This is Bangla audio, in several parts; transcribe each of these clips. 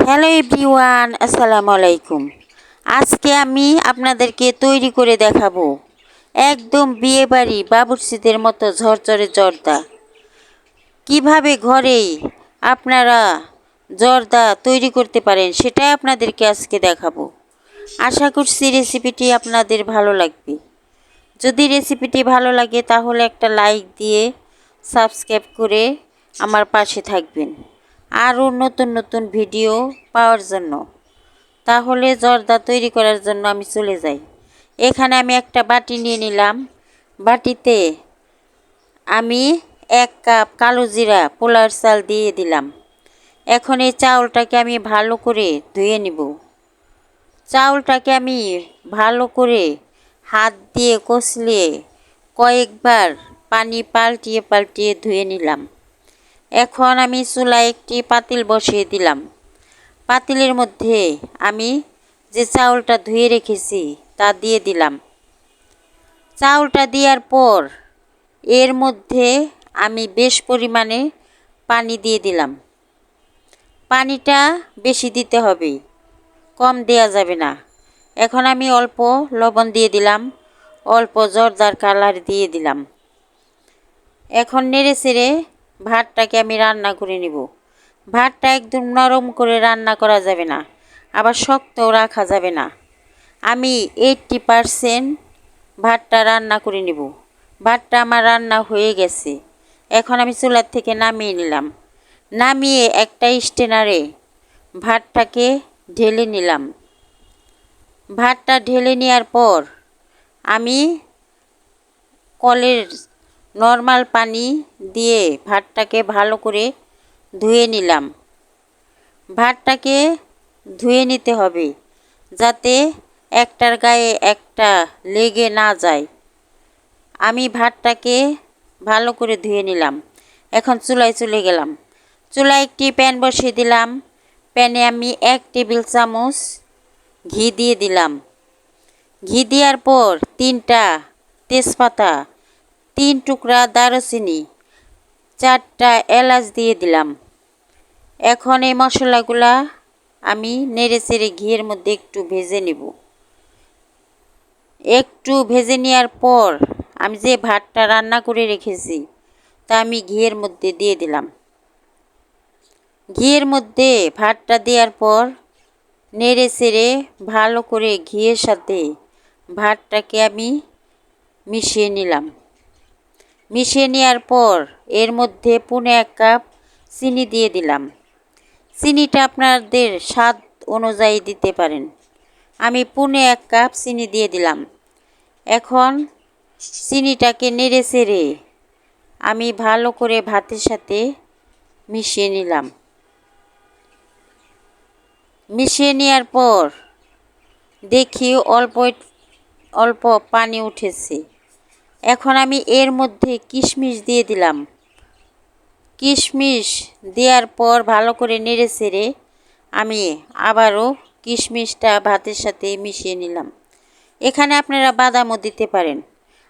হ্যালো এভরিওয়ান, আসসালামু আলাইকুম। আজকে আমি আপনাদেরকে তৈরি করে দেখাবো একদম বিয়েবাড়ি বাবুর্চিদের মতো ঝরঝরে জর্দা। কিভাবে ঘরেই আপনারা জর্দা তৈরি করতে পারেন সেটাই আপনাদেরকে আজকে দেখাবো। আশা করছি রেসিপিটি আপনাদের ভালো লাগবে। যদি রেসিপিটি ভালো লাগে তাহলে একটা লাইক দিয়ে সাবস্ক্রাইব করে আমার পাশে থাকবেন আরও নতুন নতুন ভিডিও পাওয়ার জন্য। তাহলে জর্দা তৈরি করার জন্য আমি চলে যাই। এখানে আমি একটা বাটি নিয়ে নিলাম। বাটিতে আমি 1 কাপ কালো জিরা পোলার চাল দিয়ে দিলাম। এখন এই চাউলটাকে আমি ভালো করে ধুয়ে নিব। চাউলটাকে আমি ভালো করে হাত দিয়ে কষলিয়ে কয়েকবার পানি পাল্টিয়ে পাল্টিয়ে ধুয়ে নিলাম। এখন আমি চুলায় একটি পাতিল বসিয়ে দিলাম। পাতিলের মধ্যে আমি যে চাউলটা ধুয়ে রেখেছি তা দিয়ে দিলাম। চাউলটা দেওয়ার পর এর মধ্যে আমি বেশ পরিমাণে পানি দিয়ে দিলাম। পানিটা বেশি দিতে হবে, কম দেয়া যাবে না। এখন আমি অল্প লবণ দিয়ে দিলাম, অল্প জর্দার কালার দিয়ে দিলাম। এখন নেড়ে চেড়ে ভাতটাকে আমি রান্না করে নিব। ভাতটা একদম নরম করে রান্না করা যাবে না, আবার শক্তও রাখা যাবে না। আমি 80% ভাতটা রান্না করে নিব। ভাতটা আমার রান্না হয়ে গেছে। এখন আমি চুলার থেকে নামিয়ে নিলাম। নামিয়ে একটা স্ট্রেনারে ভাতটাকে ঢেলে নিলাম। ভাতটা ঢেলে নেওয়ার পর আমি কলের নর্মাল পানি দিয়ে ভাতটাকে ভালো করে ধুয়ে নিলাম। ভাতটাকে ধুয়ে নিতে হবে যাতে একটার গায়ে একটা লেগে না যায়। আমি ভাতটাকে ভালো করে ধুয়ে নিলাম। এখন চুলায় চলে গেলাম। চুলায় একটি প্যান বসিয়ে দিলাম। প্যানে আমি 1 টেবিল চামচ ঘি দিয়ে দিলাম। ঘি দেওয়ার পর 3টা তেজপাতা, 3 টুকরা দারুচিনি, 4টা এলাচ দিয়ে দিলাম। এখন এই মশলাগুলা আমি নেড়ে চেড়ে ঘিয়ের মধ্যে একটু ভেজে নেব। একটু ভেজে নেওয়ার পর আমি যে ভাতটা রান্না করে রেখেছি তা আমি ঘিয়ের মধ্যে দিয়ে দিলাম। ঘিয়ের মধ্যে ভাতটা দেওয়ার পর নেড়ে চেড়ে ভালো করে ঘিয়ের সাথে ভাতটাকে আমি মিশিয়ে নিলাম। মিশিয়ে নেওয়ার পর এর মধ্যে 1.5 কাপ চিনি দিয়ে দিলাম। চিনিটা আপনাদের স্বাদ অনুযায়ী দিতে পারেন। আমি 1.5 কাপ চিনি দিয়ে দিলাম। এখন চিনিটাকে নেড়ে চেড়ে আমি ভালো করে ভাতের সাথে মিশিয়ে নিলাম। মিশিয়ে নেওয়ার পর দেখি অল্প অল্প পানি উঠেছে। এখন আমি এর মধ্যে কিশমিশ দিয়ে দিলাম। কিশমিশ দেওয়ার পর ভালো করে নেড়ে চেড়ে আমি আবারও কিশমিশটা ভাতের সাথে মিশিয়ে নিলাম। এখানে আপনারা বাদামও দিতে পারেন।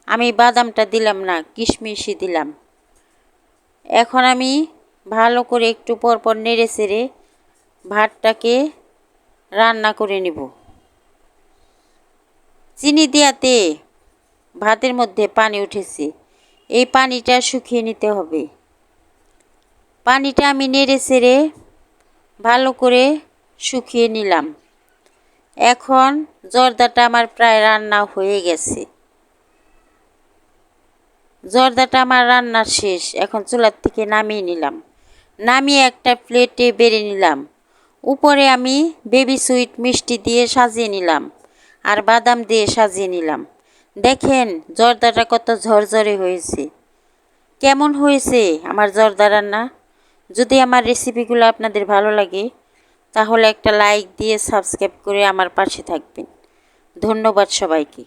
আমি বাদামটা দিলাম না, কিশমিশই দিলাম। এখন আমি ভালো করে একটু পর পর নেড়ে চেড়ে ভাতটাকে রান্না করে নিব। চিনি দেওয়াতে ভাতের মধ্যে পানি উঠেছে, এই পানিটা শুকিয়ে নিতে হবে। পানিটা আমি নেড়ে চেড়ে ভালো করে শুকিয়ে নিলাম। এখন জর্দাটা আমার প্রায় রান্না হয়ে গেছে। জর্দাটা আমার রান্না শেষ। এখন চুলার থেকে নামিয়ে নিলাম। নামিয়ে একটা প্লেটে বেড়ে নিলাম। উপরে আমি বেবি সুইট মিষ্টি দিয়ে সাজিয়ে নিলাম আর বাদাম দিয়ে সাজিয়ে নিলাম। দেখেন জর্দাটা কত ঝরঝরে হয়েছে। কেমন হয়েছে আমার জর্দা রান্না? যদি আমার রেসিপিগুলো আপনাদের ভালো লাগে তাহলে একটা লাইক দিয়ে সাবস্ক্রাইব করে আমার পাশে থাকবেন। ধন্যবাদ সবাইকে।